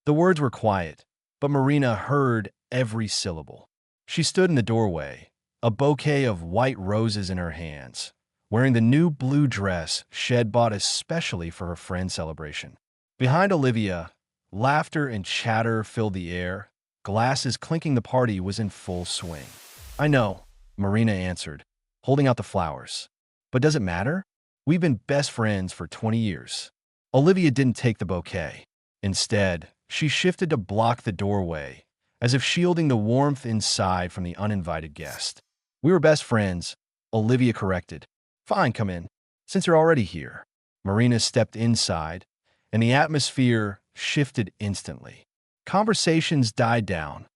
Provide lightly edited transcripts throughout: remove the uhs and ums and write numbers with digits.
The words were quiet, but Marina heard every syllable. She stood in the doorway, a bouquet of white roses in her hands, wearing the new blue dress Shed bought especially for her friend's celebration. Behind Olivia, laughter and chatter filled the air. Glasses clinking, the party was in full swing. I know, Marina answered, holding out the flowers. But does it matter? We've been best friends for 20 years. Olivia didn't take the bouquet. Instead, she shifted to block the doorway, as if shielding the warmth inside from the uninvited guest. We were best friends, Olivia corrected. Fine, come in. Since you're already here. Marina stepped inside, and the atmosphere shifted instantly. Conversations died down.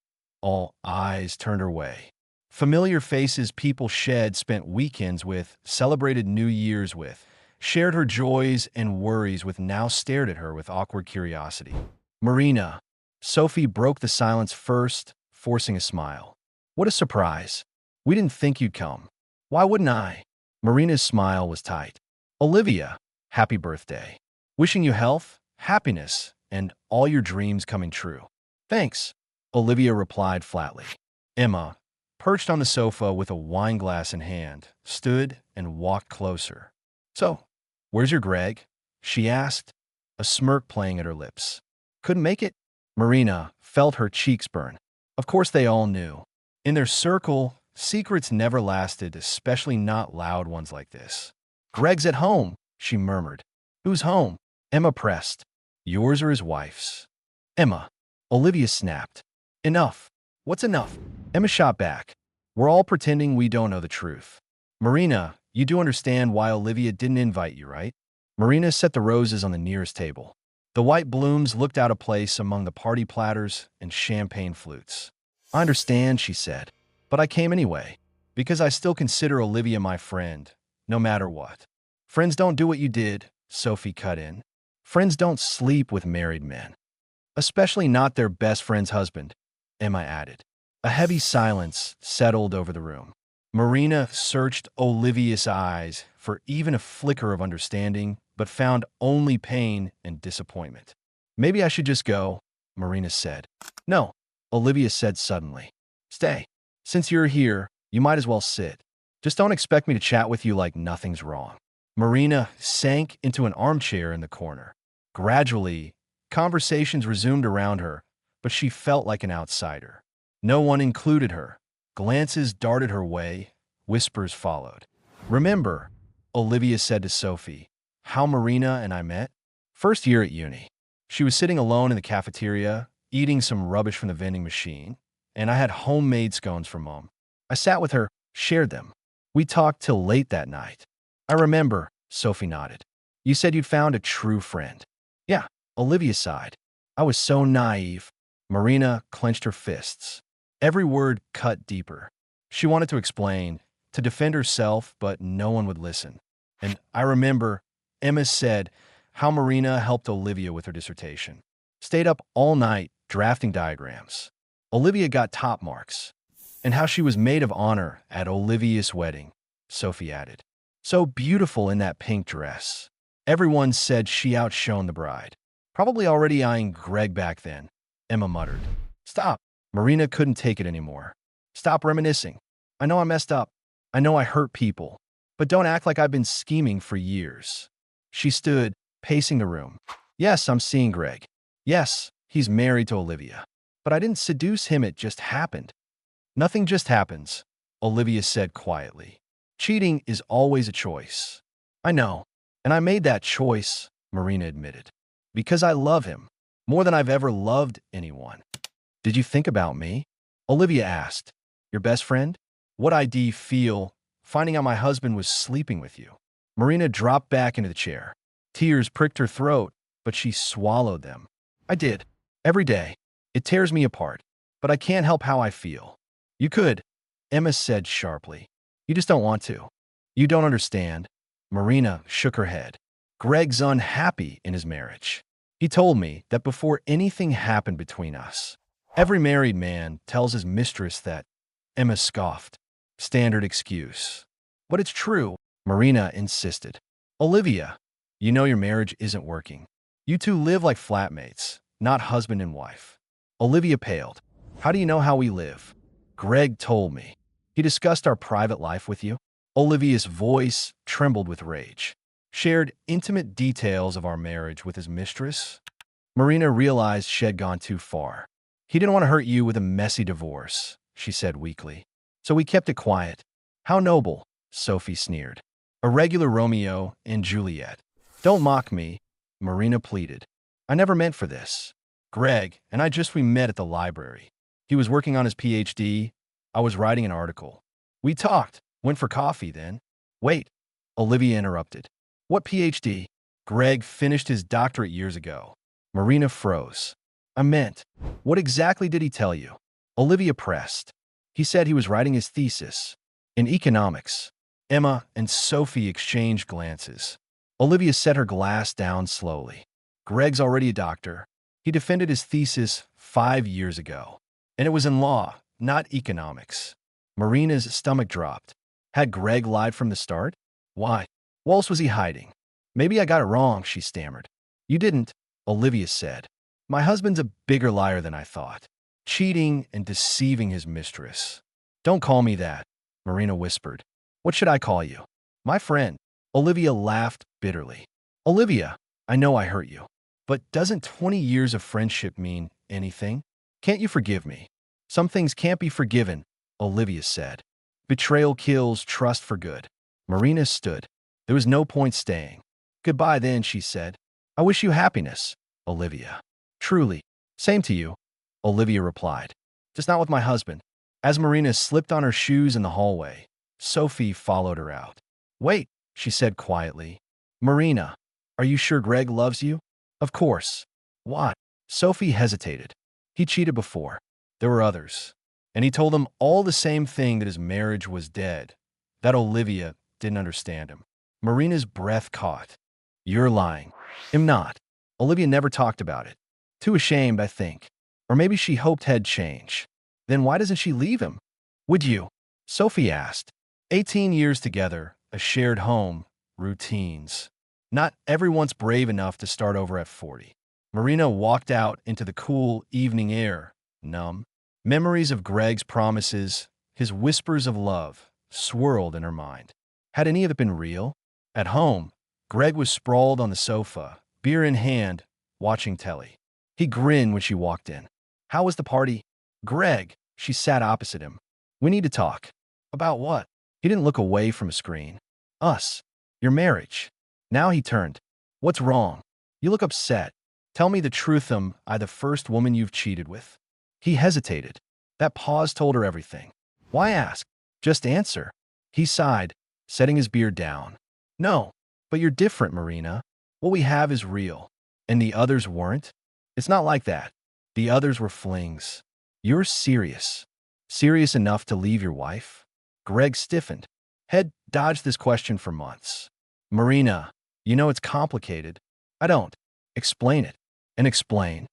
All eyes turned her way. Familiar faces people Shed spent weekends with, celebrated New Year's with, shared her joys and worries with, now stared at her with awkward curiosity. Marina. Sophie broke the silence first, forcing a smile. What a surprise. We didn't think you'd come. Why wouldn't I? Marina's smile was tight. Olivia, happy birthday. Wishing you health, happiness, and all your dreams coming true. Thanks, Olivia replied flatly. Emma, perched on the sofa with a wine glass in hand, stood and walked closer. So, where's your Greg? She asked, a smirk playing at her lips. Couldn't make it? Marina felt her cheeks burn. Of course they all knew. In their circle, secrets never lasted, especially not loud ones like this. Greg's at home, she murmured. Who's home? Emma pressed. Yours or his wife's? Emma. Olivia snapped. Enough. What's enough? Emma shot back. We're all pretending we don't know the truth. Marina, you do understand why Olivia didn't invite you, right? Marina set the roses on the nearest table. The white blooms looked out of place among the party platters and champagne flutes. I understand, she said, but I came anyway, because I still consider Olivia my friend, no matter what. Friends don't do what you did, Sophie cut in. Friends don't sleep with married men. Especially not their best friend's husband, Emma added. A heavy silence settled over the room. Marina searched Olivia's eyes for even a flicker of understanding, but found only pain and disappointment. Maybe I should just go, Marina said. No, Olivia said suddenly. Stay. Since you're here, you might as well sit. Just don't expect me to chat with you like nothing's wrong. Marina sank into an armchair in the corner. Gradually, conversations resumed around her, but she felt like an outsider. No one included her. Glances darted her way. Whispers followed. Remember, Olivia said to Sophie, how Marina and I met? First year at uni. She was sitting alone in the cafeteria, eating some rubbish from the vending machine, and I had homemade scones for Mom. I sat with her, shared them. We talked till late that night. I remember, Sophie nodded. You said you'd found a true friend. Yeah, Olivia sighed. I was so naive. Marina clenched her fists. Every word cut deeper. She wanted to explain, to defend herself, but no one would listen. And I remember, Emma said, how Marina helped Olivia with her dissertation. Stayed up all night drafting diagrams. Olivia got top marks. And how she was maid of honor at Olivia's wedding, Sophie added. So beautiful in that pink dress. Everyone said she outshone the bride. Probably already eyeing Greg back then, Emma muttered. Stop. Marina couldn't take it anymore. Stop reminiscing. I know I messed up. I know I hurt people. But don't act like I've been scheming for years. She stood, pacing the room. Yes, I'm seeing Greg. Yes, he's married to Olivia. But I didn't seduce him, it just happened. Nothing just happens, Olivia said quietly. Cheating is always a choice. I know, and I made that choice, Marina admitted. Because I love him, more than I've ever loved anyone. Did you think about me? Olivia asked. Your best friend? What I'd feel finding out my husband was sleeping with you. Marina dropped back into the chair. Tears pricked her throat, but she swallowed them. I did. Every day. It tears me apart. But I can't help how I feel. You could, Emma said sharply. You just don't want to. You don't understand. Marina shook her head. Greg's unhappy in his marriage. He told me that before anything happened between us. Every married man tells his mistress that. Emma scoffed. Standard excuse. But it's true, Marina insisted. Olivia, you know your marriage isn't working. You two live like flatmates, not husband and wife. Olivia paled. How do you know how we live? Greg told me. He discussed our private life with you? Olivia's voice trembled with rage. Shared intimate details of our marriage with his mistress? Marina realized she had gone too far. He didn't want to hurt you with a messy divorce, she said weakly. So we kept it quiet. How noble, Sophie sneered. A regular Romeo and Juliet. Don't mock me, Marina pleaded. I never meant for this. Greg and I we met at the library. He was working on his PhD. I was writing an article. We talked, went for coffee then. Wait, Olivia interrupted. What PhD? Greg finished his doctorate years ago. Marina froze. I meant, what exactly did he tell you? Olivia pressed. He said he was writing his thesis in economics. Emma and Sophie exchanged glances. Olivia set her glass down slowly. Greg's already a doctor. He defended his thesis 5 years ago. And it was in law, not economics. Marina's stomach dropped. Had Greg lied from the start? Why? What else was he hiding? Maybe I got it wrong, she stammered. You didn't, Olivia said. My husband's a bigger liar than I thought. Cheating and deceiving his mistress. Don't call me that, Marina whispered. What should I call you? My friend. Olivia laughed bitterly. Olivia, I know I hurt you. But doesn't 20 years of friendship mean anything? Can't you forgive me? Some things can't be forgiven, Olivia said. Betrayal kills trust for good. Marina stood. There was no point staying. Goodbye then, she said. I wish you happiness, Olivia. Truly. Same to you, Olivia replied. Just not with my husband. As Marina slipped on her shoes in the hallway, Sophie followed her out. Wait, she said quietly. Marina, are you sure Greg loves you? Of course. What? Sophie hesitated. He cheated before. There were others. And he told them all the same thing, that his marriage was dead. That Olivia didn't understand him. Marina's breath caught. You're lying. I'm not. Olivia never talked about it. Too ashamed, I think. Or maybe she hoped he'd change. Then why doesn't she leave him? Would you? Sophie asked. 18 years together, a shared home, routines. Not everyone's brave enough to start over at 40. Marina walked out into the cool evening air, numb. Memories of Greg's promises, his whispers of love, swirled in her mind. Had any of it been real? At home, Greg was sprawled on the sofa, beer in hand, watching telly. He grinned when she walked in. How was the party? Greg, she sat opposite him. We need to talk. About what? He didn't look away from a screen. Us. Your marriage. Now he turned. What's wrong? You look upset. Tell me the truth. Am I the first woman you've cheated with? He hesitated. That pause told her everything. Why ask? Just answer. He sighed, setting his beer down. No, but you're different, Marina. What we have is real. And the others weren't? It's not like that. The others were flings. You're serious. Serious enough to leave your wife? Greg stiffened. Had dodged this question for months. Marina, you know it's complicated. I don't. Explain it. And explain.